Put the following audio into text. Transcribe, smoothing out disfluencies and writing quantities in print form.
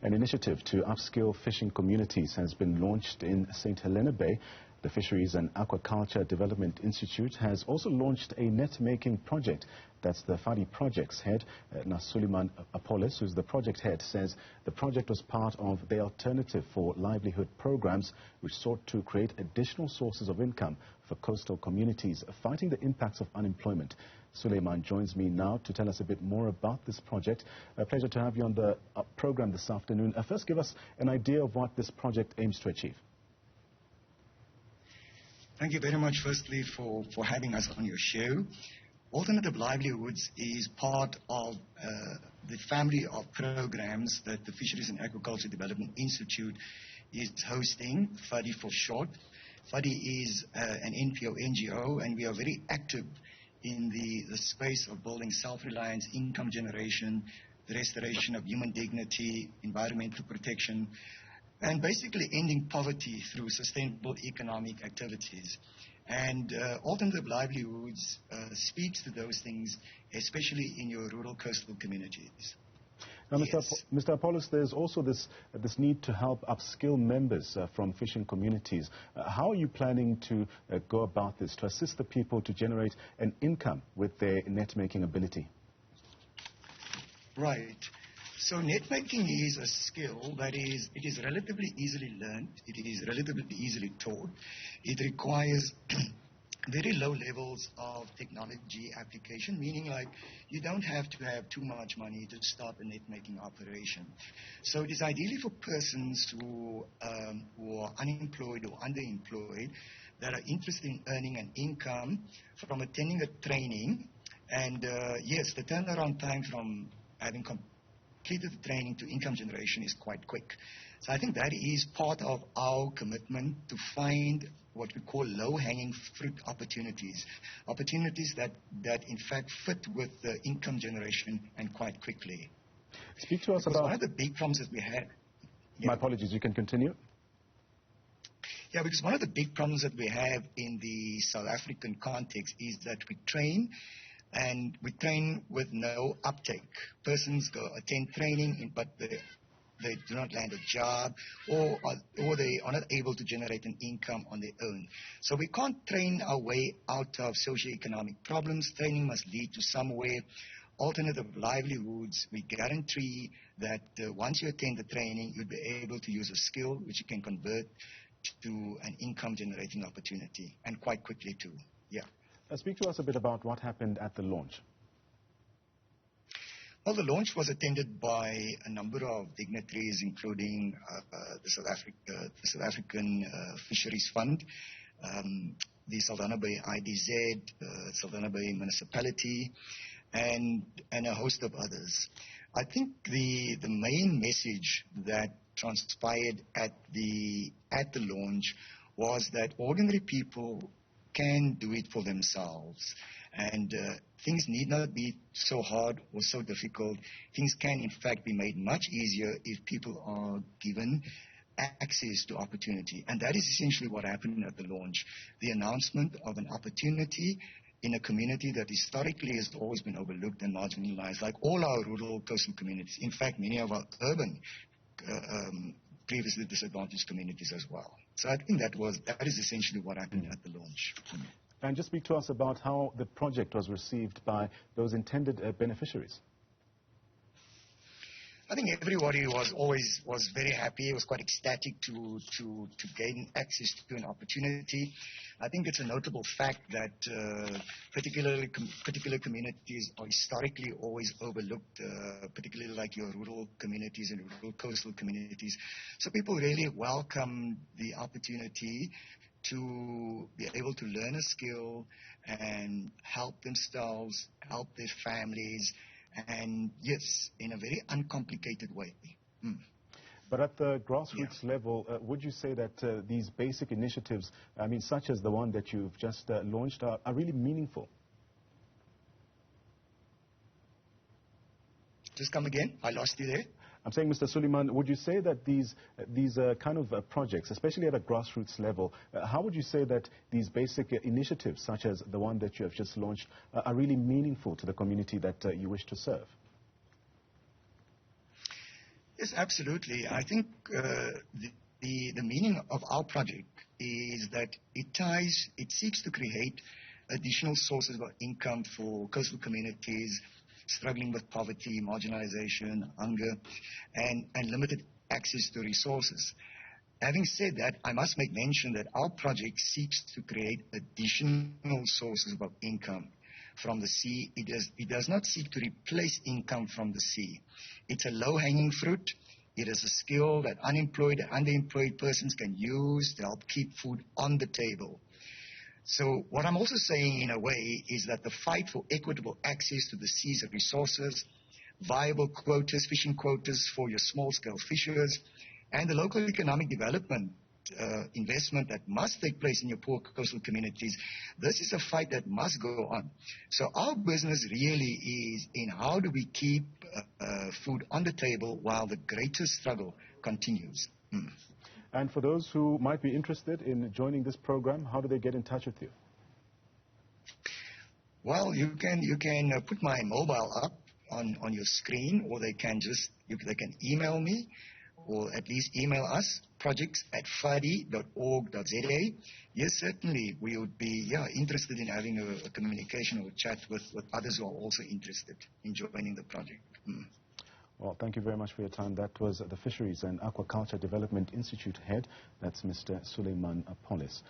An initiative to upskill fishing communities has been launched in St. Helena Bay. The Fisheries and Aquaculture Development Institute has also launched a net-making project. That's the Fadi project's head, Sualiman, Appoles, who's the project head, says the project was part of the Alternative for Livelihood programs, which sought to create additional sources of income for coastal communities fighting the impacts of unemployment. Sualiman joins me now to tell us a bit more about this project. A pleasure to have you on the program this afternoon. First, give us an idea of what this project aims to achieve. Thank you very much, firstly, for having us on your show. Alternative Livelihoods is part of the family of programs that the Fisheries and Aquaculture Development Institute is hosting, Fadi for short. Fadi is an NGO, and we are very active in the space of building self-reliance, income generation, the restoration of human dignity, environmental protection, and basically ending poverty through sustainable economic activities. And Alternative Livelihoods speaks to those things, especially in your rural coastal communities. Now, Yes. Mr. Appoles, there's also this need to help upskill members from fishing communities. How are you planning to go about this, to assist the people to generate an income with their net-making ability? Right. So net-making is a skill that it is relatively easily learned. It is relatively easily taught. It requires very low levels of technology application, meaning like you don't have to have too much money to start a net-making operation. So it is ideally for persons who are unemployed or underemployed that are interested in earning an income from attending a training. And yes, the turnaround time from having completed the training to income generation is quite quick. So I think that is part of our commitment to find what we call low-hanging fruit opportunities, opportunities that in fact fit with the income generation and quite quickly. Speak to us because about... one of the big problems that we had... My apologies, you can continue. Yeah, because one of the big problems that we have in the South African context is that we train, and we train with no uptake. Persons go attend training, but they do not land a job, or they are not able to generate an income on their own. So we can't train our way out of socioeconomic problems. Training must lead to somewhere. Alternative livelihoods, we guarantee that once you attend the training, you'll be able to use a skill which you can convert to an income-generating opportunity, and quite quickly too. Yeah. Speak to us a bit about what happened at the launch. Well, the launch was attended by a number of dignitaries, including the South African Fisheries Fund, the Helena Bay IDZ, Helena Bay Municipality, and a host of others. I think the main message that transpired at the launch was that ordinary people can do it for themselves, and things need not be so hard or so difficult. Things can in fact be made much easier if people are given access to opportunity, and that is essentially what happened at the launch. The announcement of an opportunity in a community that historically has always been overlooked and marginalized, like all our rural coastal communities. In fact, many of our urban previously disadvantaged communities as well. So I think that is essentially what happened at the launch. And just speak to us about how the project was received by those intended beneficiaries. I think everybody was very happy. It was quite ecstatic to gain access to an opportunity. I think it's a notable fact that particular communities are historically always overlooked, particularly like your rural communities and rural coastal communities. So people really welcome the opportunity to be able to learn a skill and help themselves, help their families, and yes, in a very uncomplicated way. But at the grassroots level, would you say that these basic initiatives, such as the one that you've just launched, are really meaningful? Just come again. I lost you there. I'm saying, Mr. Sualiman, would you say that these kind of projects, especially at a grassroots level, how would you say that these basic initiatives, such as the one that you have just launched, are really meaningful to the community that you wish to serve? Yes, absolutely. I think the meaning of our project is that it seeks to create additional sources of income for coastal communities struggling with poverty, marginalization, hunger, and limited access to resources. Having said that, I must make mention that our project seeks to create additional sources of income from the sea. It does not seek to replace income from the sea. It's a low-hanging fruit. It is a skill that unemployed and underemployed persons can use to help keep food on the table. So what I'm also saying in a way is that the fight for equitable access to the sea's resources, viable quotas, fishing quotas for your small-scale fishers, and the local economic development investment that must take place in your poor coastal communities, this is a fight that must go on. So our business really is in how do we keep food on the table while the greatest struggle continues. And for those who might be interested in joining this program, how do they get in touch with you? Well, you can put my mobile up on your screen, or they can email me, or at least email us, projects@fadi.org.za. Yes, certainly, we would be interested in having a communication or a chat with others who are also interested in joining the project. Well, thank you very much for your time. That was the Fisheries and Aquaculture Development Institute head. That's Mr. Sualiman Appoles.